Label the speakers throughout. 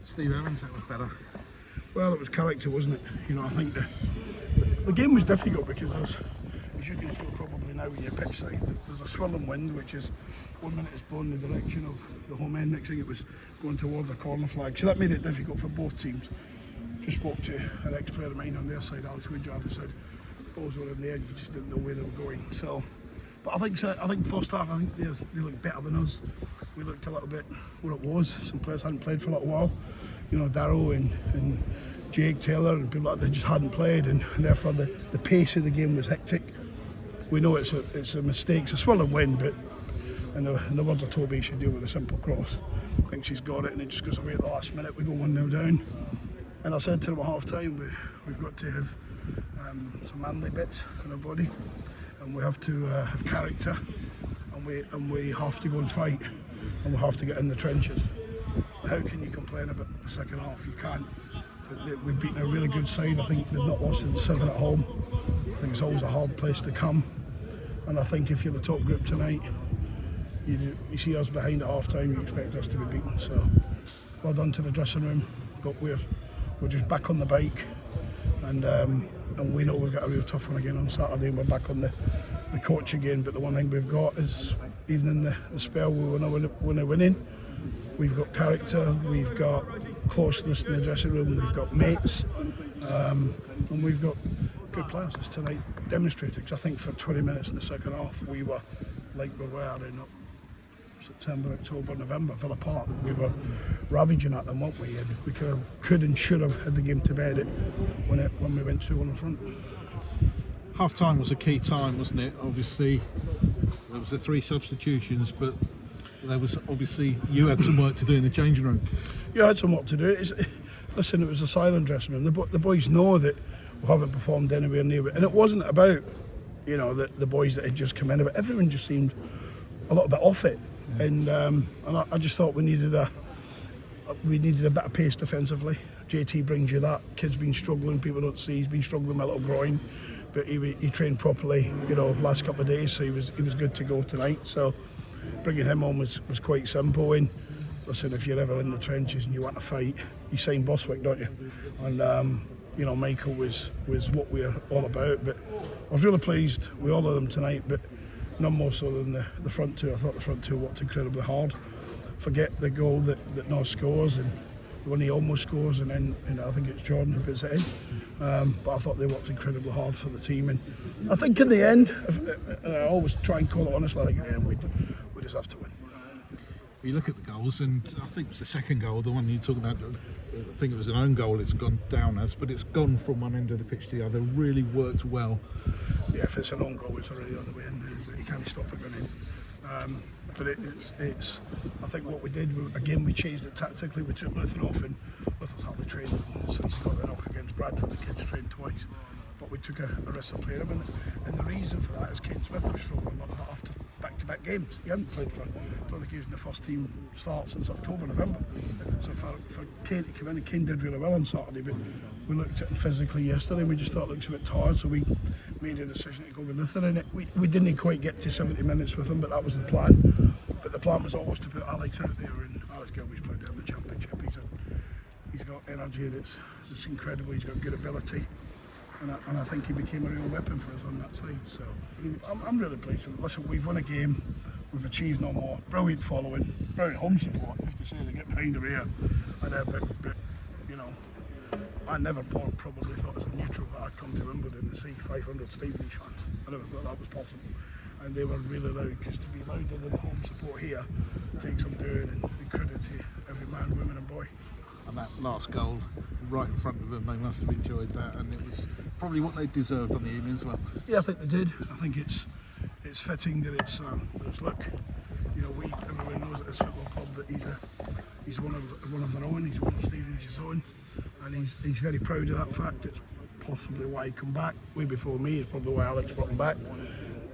Speaker 1: Steve Evans, that was better.
Speaker 2: Well, it was character, wasn't it? You know, I think the game was difficult because as you can feel probably now when you're pitch side, there's a swirling wind, which is 1 minute it's blowing the direction of the home end, next thing it was going towards a corner flag. So that made it difficult for both teams. Just spoke to an ex-player of mine on their side, Alex Woodyard, who said balls were in the air, you just didn't know where they were going. So, but I think first half, I think they looked better than us. We looked a little bit what it was. Some players hadn't played for a little while. You know, Darrow and Jake Taylor and people like that, they just hadn't played, and therefore the pace of the game was hectic. We know it's a mistake, it's a swirling wind, but in the words of Toby, should deal with a simple cross. I think she's got it, and it just goes away at the last minute. We go 1-0 down, and I said to them at half time, we've got to have some manly bits in our body, and we have to have character, and we have to go and fight, and we have to get in the trenches. How can you complain about the second half? You can't. We've beaten a really good side. I think they've not lost in 7 at home. I think it's always a hard place to come, and I think if you're the top group tonight, you see us behind at half time, you expect us to be beaten. So well done to the dressing room, but we're just back on the bike, and we know we've got a real tough one again on Saturday, and we're back on the coach again. But the one thing we've got is, even in the spell we were winning, we've got character, we've got closeness in the dressing room, we've got mates, and we've got good players, as tonight demonstrated. Because I think for 20 minutes in the second half, we were like we were in September, October, November, Villa Park. We were ravaging at them, weren't we? And we could and should have had the game to bed when we went 2-1 in front.
Speaker 1: Half time was a key time, wasn't it? Obviously, there was the 3 substitutions, but there was obviously you had some work to do in the changing room.
Speaker 2: You had some work to do. Listen, it was a silent dressing room. The boys know that we haven't performed anywhere near it, and it wasn't about the boys that had just come in. But everyone just seemed a little bit off it, and I just thought we needed a bit of pace defensively. JT brings you that. Kid's been struggling. People don't see he's been struggling with a little groin, but he trained properly. Last couple of days, so he was good to go tonight. So bringing him on was quite simple. And listen, if you're ever in the trenches and you want to fight, you sign Boswick, don't you? And Michael was what we're all about. But I was really pleased with all of them tonight, but none more so than the front two. I thought the front two worked incredibly hard. Forget the goal that North scores, and when he almost scores, and then I think it's Jordan who puts it in. But I thought they worked incredibly hard for the team, and I think in the end, I always try and call it honestly, I think in the end we just have to win.
Speaker 1: You look at the goals, and I think it was the second goal, the one you talk about. I think it was an own goal. It's gone down as, but it's gone from one end of the pitch to the other. Really worked well.
Speaker 2: Yeah, if it's an own goal, it's already on the way in. You can't stop it going in. But it's. I think what we did, we changed it tactically. We took Luther off, and Luther's hardly trained since he got the knock against Bradford. The kid's trained twice, but we took a risk of playing him, and the reason for that is Kane Smith was struggling a lot after back-to-back games. He hadn't played I don't think he was in the first team start since October, November. So for Kane to come in, and Kane did really well on Saturday, but we looked at him physically yesterday and we just thought it looks a bit tired, so we made a decision to go with Luther in it. We didn't quite get to 70 minutes with him, but that was the plan. But the plan was always to put Alex out there, and Alex Gilby's played down the Championship. He's got energy that's incredible, he's got good ability. And I think he became a real weapon for us on that side. So I'm really pleased with it. Listen, we've won a game, we've achieved no more. Brilliant following, brilliant home support. I have to say, they get behind him here. But I never probably thought as a neutral that I'd come to Wimbledon and see 500 Stevenage fans. I never thought that was possible. And they were really loud, because to be louder than the home support here takes some doing, and credit to every man, woman and boy.
Speaker 1: And that last goal right in front of them, they must have enjoyed that, and it was probably what they deserved on the evening as well.
Speaker 2: Yeah, I think they did. I think it's fitting that it's look, everyone knows at this football club that he's one of their own. He's one of Stevenage's own, and he's very proud of that fact. It's possibly why he come back way before me. It's probably why Alex brought him back.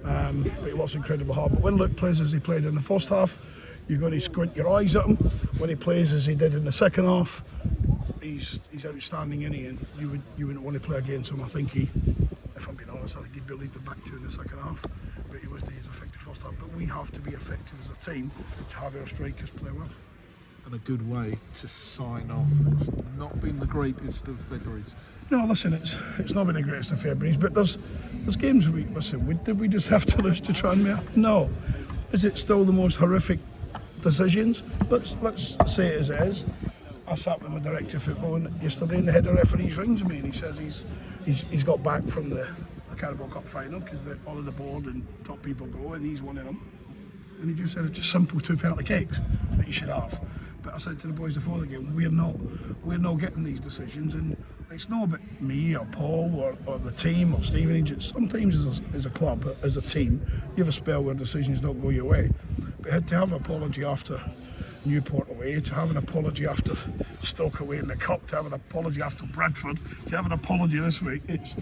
Speaker 2: But he was incredibly hard. But when Luke plays as he played in the first half, you've got to squint your eyes at him. When he plays as he did in the second half, he's outstanding, isn't he? And you wouldn't want to play against him. I think if I'm being honest, I think he'd be lead the back two in the second half. But he wasn't as effective first half. But we have to be effective as a team to have our strikers play well.
Speaker 1: and a good way to sign off what's not been the greatest of Februaries.
Speaker 2: No, listen, it's not been the greatest of Februaries, but there's games did we just have to lose to Tranmere? No. Is it still the most horrific decisions? Let's say it as it is. I sat with my director of football yesterday, and the head of referees rings me and he says he's got back from the Carabao Cup final because all of the board and top people go, and he's one of them. And he just said it's just simple 2 penalty kicks that you should have. But I said to the boys before the game, we're not getting these decisions, and it's not about me or Paul or the team or Stevenage. It's sometimes as a club, as a team, you have a spell where decisions don't go your way. But to have an apology after Newport away, to have an apology after Stoke away in the cup, to have an apology after Bradford, to have an apology this week, it's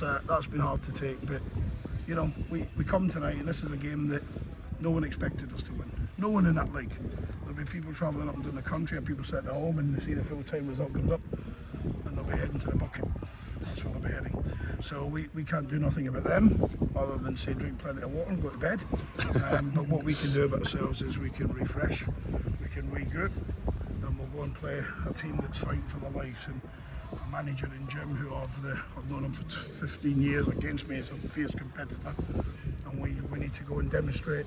Speaker 2: that's been hard to take. But we come tonight, and this is a game that no one expected us to win. No one in that league. There'll be people travelling up and down the country, and people sitting at home and they see the full-time result comes up, and they'll be heading to the bucket. That's where they'll be heading. So we can't do nothing about them other than say drink plenty of water and go to bed. But what we can do about ourselves is we can refresh, we can regroup, and we'll go and play a team that's fighting for their lives. And a manager in Jim, who I've known him for 15 years against me, is a fierce competitor, and we need to go and demonstrate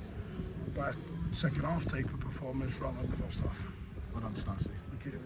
Speaker 2: by a second half type of performance rather than the first half.
Speaker 1: Well done, Stacey.
Speaker 2: Thank you.